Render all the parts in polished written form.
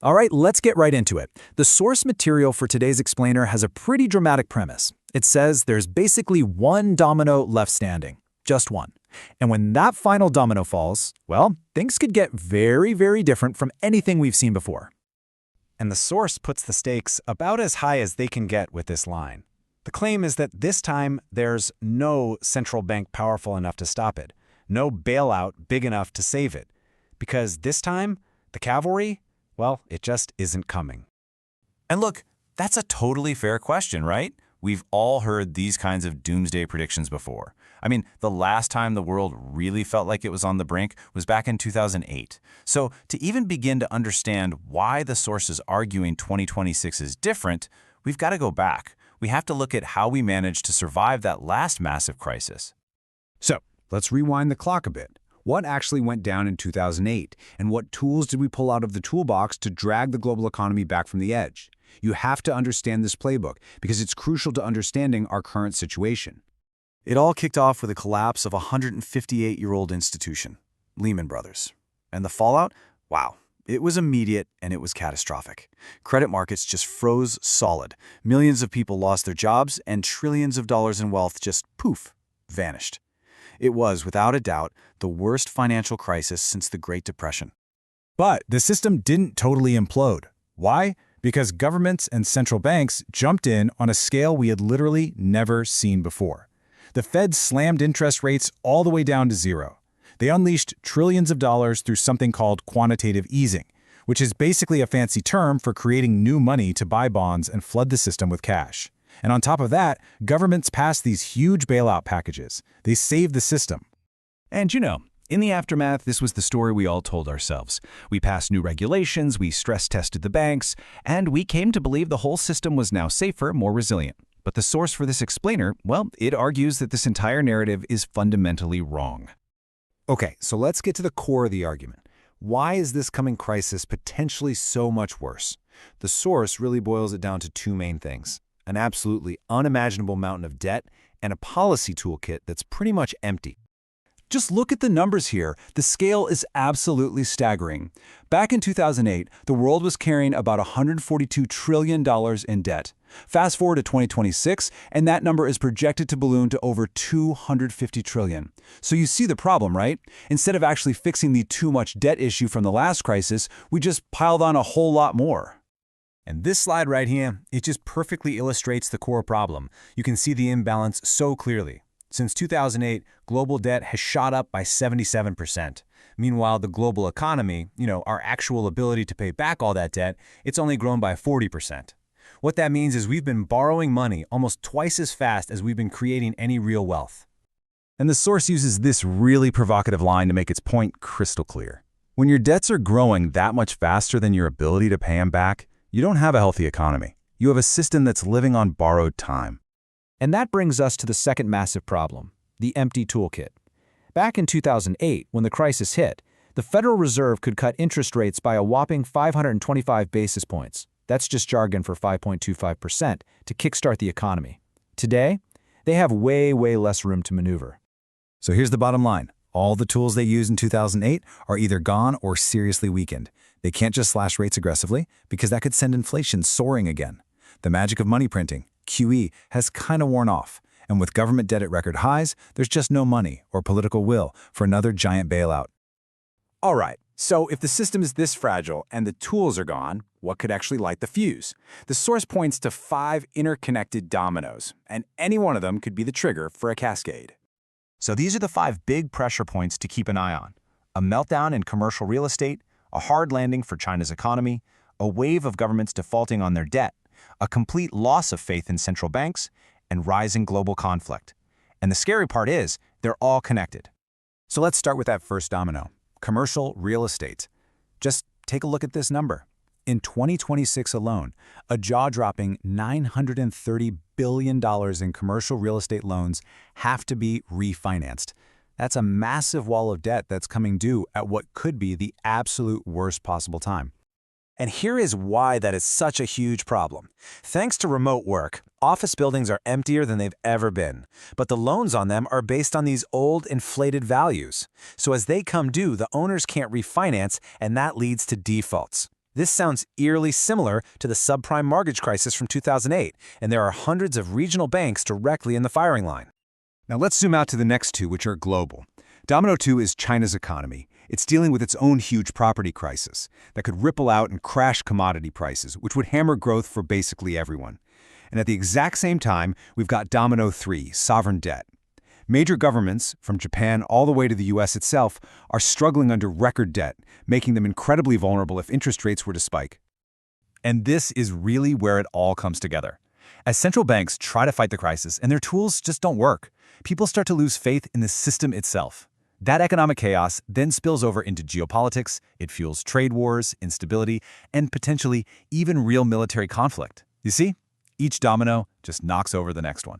All right, let's get right into it. The source material for today's explainer has a pretty dramatic premise. It says there's basically one domino left standing, just one. And when that final domino falls, well, things could get very, very different from anything we've seen before. And the source puts the stakes about as high as they can get with this line. The claim is that this time there's no central bank powerful enough to stop it, no bailout big enough to save it. Because this time, the cavalry, well, it just isn't coming. And look, that's a totally fair question, right? We've all heard these kinds of doomsday predictions before. I mean, the last time the world really felt like it was on the brink was back in 2008. So to even begin to understand why the source is arguing 2026 is different, we've got to go back. We have to look at how we managed to survive that last massive crisis. So let's rewind the clock a bit. What actually went down in 2008, and what tools did we pull out of the toolbox to drag the global economy back from the edge? You have to understand this playbook because it's crucial to understanding our current situation. It all kicked off with the collapse of a 158-year-old institution, Lehman Brothers. And the fallout? Wow. It was immediate and it was catastrophic. Credit markets just froze solid. Millions of people lost their jobs and trillions of dollars in wealth just poof, vanished. It was, without a doubt, the worst financial crisis since the Great Depression. But the system didn't totally implode. Why? Because governments and central banks jumped in on a scale we had literally never seen before. The Fed slammed interest rates all the way down to zero. They unleashed trillions of dollars through something called quantitative easing, which is basically a fancy term for creating new money to buy bonds and flood the system with cash. And on top of that, governments passed these huge bailout packages. They saved the system. And in the aftermath, this was the story we all told ourselves. We passed new regulations, we stress-tested the banks, and we came to believe the whole system was now safer, more resilient. But the source for this explainer, well, it argues that this entire narrative is fundamentally wrong. Okay, so let's get to the core of the argument. Why is this coming crisis potentially so much worse? The source really boils it down to two main things: an absolutely unimaginable mountain of debt and a policy toolkit that's pretty much empty. Just look at the numbers here. The scale is absolutely staggering. Back in 2008, the world was carrying about $142 trillion in debt. Fast forward to 2026, and that number is projected to balloon to over $250 trillion. So you see the problem, right? Instead of actually fixing the too much debt issue from the last crisis, we just piled on a whole lot more. And this slide right here, it just perfectly illustrates the core problem. You can see the imbalance so clearly. Since 2008, global debt has shot up by 77%. Meanwhile, the global economy, our actual ability to pay back all that debt, it's only grown by 40%. What that means is we've been borrowing money almost twice as fast as we've been creating any real wealth. And the source uses this really provocative line to make its point crystal clear. When your debts are growing that much faster than your ability to pay them back, you don't have a healthy economy. You have a system that's living on borrowed time. And that brings us to the second massive problem, the empty toolkit. Back in 2008, when the crisis hit, the Federal Reserve could cut interest rates by a whopping 525 basis points. That's just jargon for 5.25% to kickstart the economy. Today, they have way, way less room to maneuver. So here's the bottom line. All the tools they used in 2008 are either gone or seriously weakened. They can't just slash rates aggressively because that could send inflation soaring again. The magic of money printing, QE, has kind of worn off. And with government debt at record highs, there's just no money or political will for another giant bailout. All right, so if the system is this fragile and the tools are gone, what could actually light the fuse? The source points to 5 interconnected dominoes, and any one of them could be the trigger for a cascade. So these are the 5 big pressure points to keep an eye on: a meltdown in commercial real estate, a hard landing for China's economy, a wave of governments defaulting on their debt, a complete loss of faith in central banks, and rising global conflict. And the scary part is, they're all connected. So let's start with that first domino, commercial real estate. Just take a look at this number. In 2026 alone, a jaw-dropping $930 billion in commercial real estate loans have to be refinanced. That's a massive wall of debt that's coming due at what could be the absolute worst possible time. And here is why that is such a huge problem. Thanks to remote work, office buildings are emptier than they've ever been, but the loans on them are based on these old, inflated values. So as they come due, the owners can't refinance, and that leads to defaults. This sounds eerily similar to the subprime mortgage crisis from 2008, and there are hundreds of regional banks directly in the firing line. Now let's zoom out to the next two, which are global. Domino 2 is China's economy. It's dealing with its own huge property crisis that could ripple out and crash commodity prices, which would hammer growth for basically everyone. And at the exact same time, we've got Domino 3, sovereign debt. Major governments, from Japan all the way to the US itself, are struggling under record debt, making them incredibly vulnerable if interest rates were to spike. And this is really where it all comes together. As central banks try to fight the crisis and their tools just don't work, people start to lose faith in the system itself. That economic chaos then spills over into geopolitics, it fuels trade wars, instability, and potentially even real military conflict. You see? Each domino just knocks over the next one.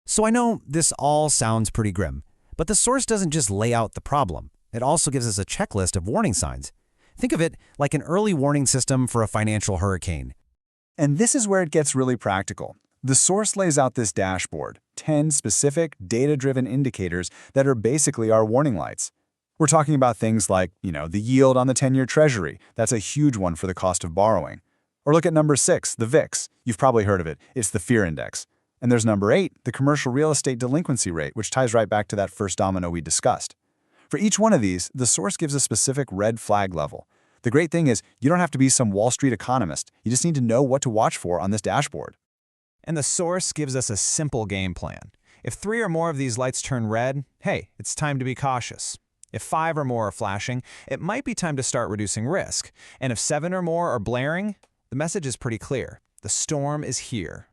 So I know this all sounds pretty grim, but the source doesn't just lay out the problem. It also gives us a checklist of warning signs. Think of it like an early warning system for a financial hurricane. And this is where it gets really practical. The source lays out this dashboard, 10 specific, data-driven indicators that are basically our warning lights. We're talking about things like, the yield on the 10-year Treasury. That's a huge one for the cost of borrowing. Or look at number 6, the VIX. You've probably heard of it. It's the fear index. And there's number 8, the commercial real estate delinquency rate, which ties right back to that first domino we discussed. For each one of these, the source gives a specific red flag level. The great thing is, you don't have to be some Wall Street economist. You just need to know what to watch for on this dashboard. And the source gives us a simple game plan. If 3 or more of these lights turn red, hey, it's time to be cautious. If 5 or more are flashing, it might be time to start reducing risk. And if 7 or more are blaring, the message is pretty clear. The storm is here.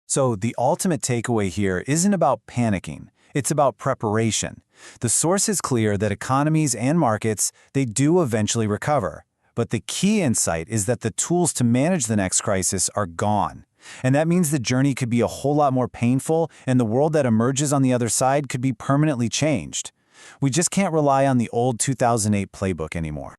So the ultimate takeaway here isn't about panicking. It's about preparation. The source is clear that economies and markets, they do eventually recover. But the key insight is that the tools to manage the next crisis are gone. And that means the journey could be a whole lot more painful, and the world that emerges on the other side could be permanently changed. We just can't rely on the old 2008 playbook anymore.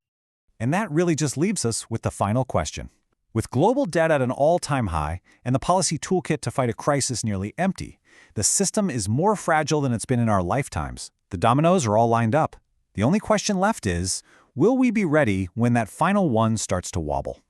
And that really just leaves us with the final question. With global debt at an all-time high and the policy toolkit to fight a crisis nearly empty, the system is more fragile than it's been in our lifetimes. The dominoes are all lined up. The only question left is, will we be ready when that final one starts to wobble?